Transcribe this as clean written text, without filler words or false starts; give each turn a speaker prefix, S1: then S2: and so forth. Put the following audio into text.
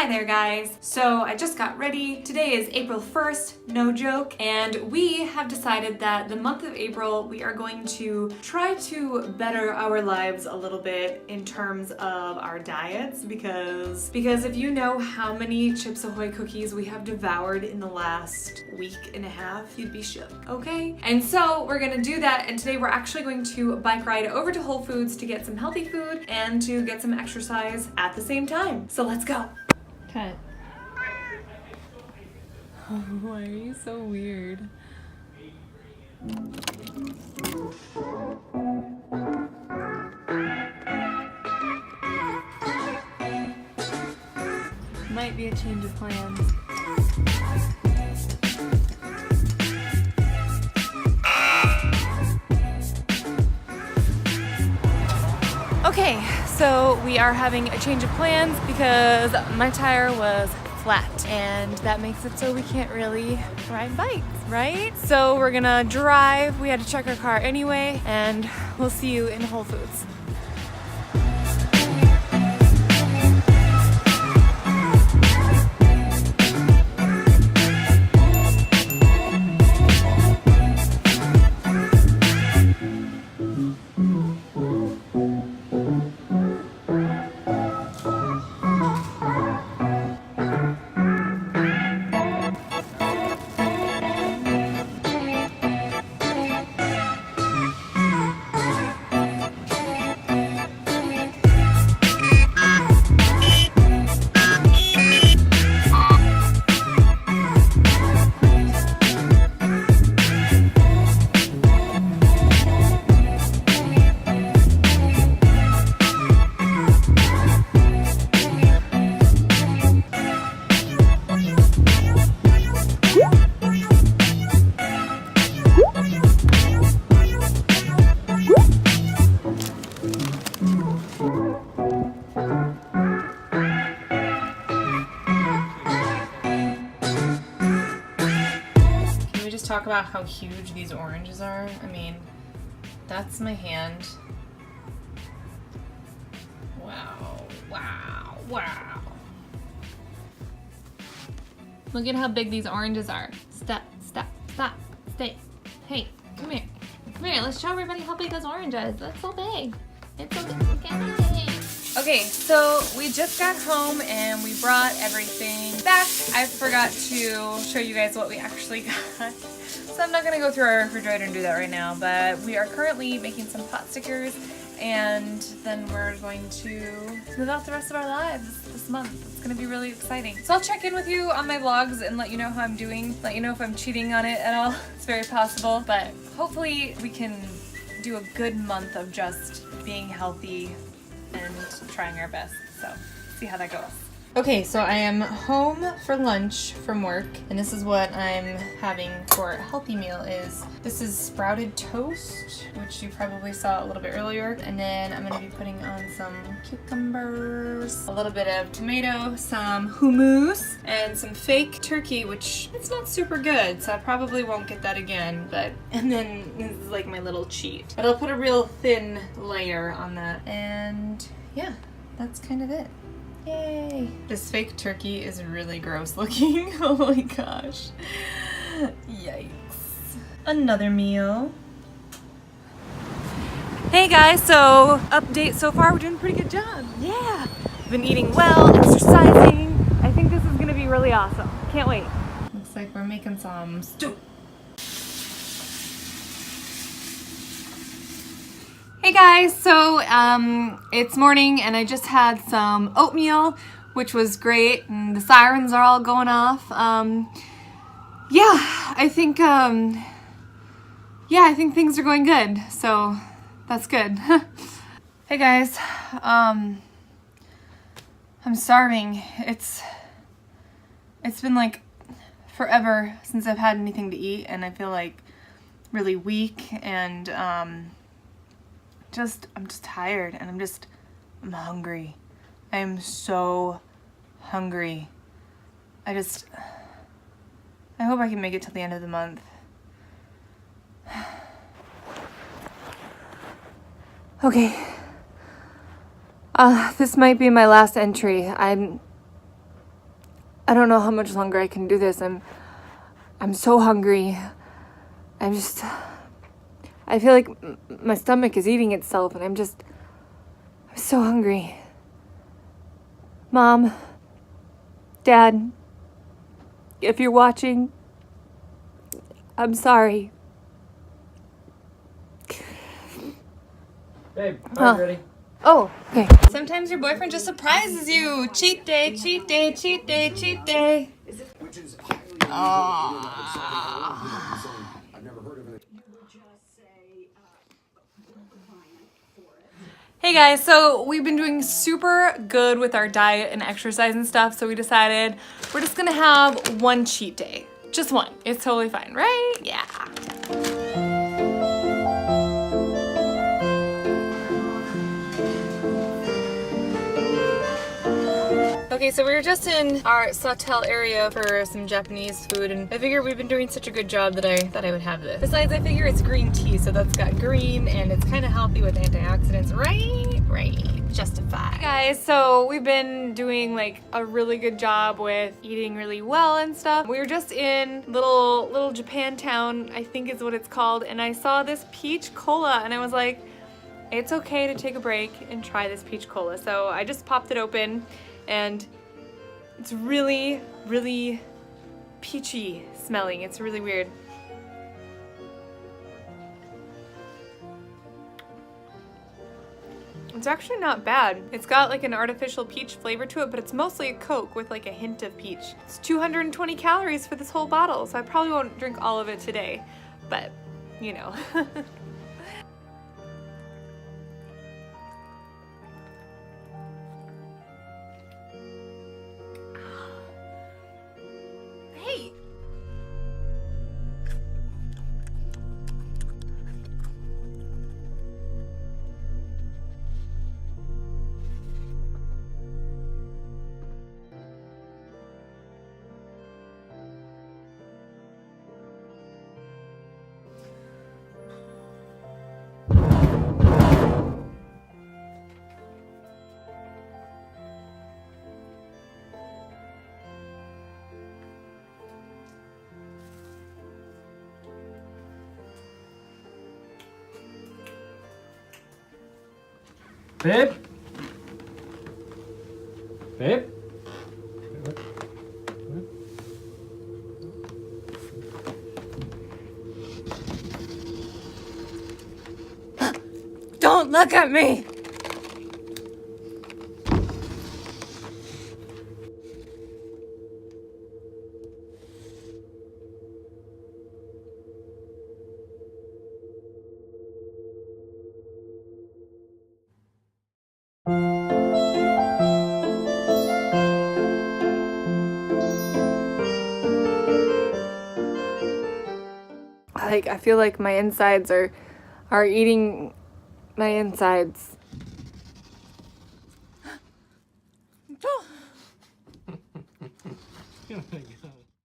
S1: Hi there guys! So I just got ready. Today is April 1st, no joke, and we have decided that the month of April we are going to try to better our lives a little bit in terms of our diets because if you know how many Chips Ahoy cookies we have devoured in the last week and a half, you'd be shook, okay? And so we're gonna do that, and today we're actually going to bike ride over to Whole Foods to get some healthy food and to get some exercise at the same time. So let's go! Cut. Oh, why are you so weird? Might be a change of plans. Okay, so we are having a change of plans because my tire was flat and that makes it so we can't really ride bikes, right? So we're gonna drive. We had to check our car anyway, and we'll see you in Whole Foods. Talk about how huge these oranges are. I mean, that's my hand. Wow, wow, wow. Look at how big these oranges are. Stop, stop, stop, stay. Hey, come here. Come here, let's show everybody how big those oranges. That's so big. It's so big. Okay, so we just got home and we brought everything back. I forgot to show you guys what we actually got. So I'm not gonna go through our refrigerator and do that right now, but we are currently making some pot stickers, and then we're going to move out the rest of our lives this month. It's gonna be really exciting. So I'll check in with you on my vlogs and let you know how I'm doing, let you know if I'm cheating on it at all. It's very possible, but hopefully we can do a good month of just being healthy and trying our best. So see how that goes. Okay, so I am home for lunch from work, and this is what I'm having for a healthy meal. This is sprouted toast, which you probably saw a little bit earlier, and then I'm going to be putting on some cucumbers, a little bit of tomato, some hummus, and some fake turkey, which it's not super good, so I probably won't get that again, and then this is like my little cheat. But I'll put a real thin layer on that, and yeah, that's kind of it. Yay! This fake turkey is really gross looking. Oh my gosh. Yikes. Another meal. Hey guys, so update so far, we're doing a pretty good job. Yeah! Been eating well, exercising. I think this is gonna be really awesome. Can't wait. Looks like we're making some stew. Hey guys, so it's morning and I just had some oatmeal, which was great, and the sirens are all going off. Yeah, I think things are going good, so that's good. Hey guys, I'm starving. It's been like forever since I've had anything to eat, and I feel like really weak, and I'm just tired, and I'm hungry. I am so hungry. I hope I can make it till the end of the month. Okay. This might be my last entry. I don't know how much longer I can do this. I'm so hungry. I feel like my stomach is eating itself, and I'm so hungry. Mom, Dad, if you're watching, I'm sorry.
S2: Babe, are you ready?
S1: Oh, okay. Sometimes your boyfriend just surprises you. Cheat day, cheat day, cheat day, cheat day.
S3: Which is highly I've never heard of it.
S1: Hey guys, so we've been doing super good with our diet and exercise and stuff, so we decided we're just gonna have one cheat day. Just one. It's totally fine, right? Yeah. Okay, so we were just in our Sawtelle area for some Japanese food, and I figured we've been doing such a good job that I thought I would have this. Besides, I figure it's green tea, so that's got green, and it's kind of healthy with antioxidants, right? Right. Justified. Hey guys, so we've been doing like a really good job with eating really well and stuff. We were just in little Japantown, I think is what it's called, and I saw this peach cola, and I was like, it's okay to take a break and try this peach cola. So I just popped it open, and it's really, really peachy smelling. It's really weird. It's actually not bad. It's got like an artificial peach flavor to it, but it's mostly a Coke with like a hint of peach. It's 220 calories for this whole bottle, so I probably won't drink all of it today, but you know. Hey!
S2: Babe? Babe?
S1: Don't look at me! Like, I feel like my insides are eating my insides.
S2: You're gonna get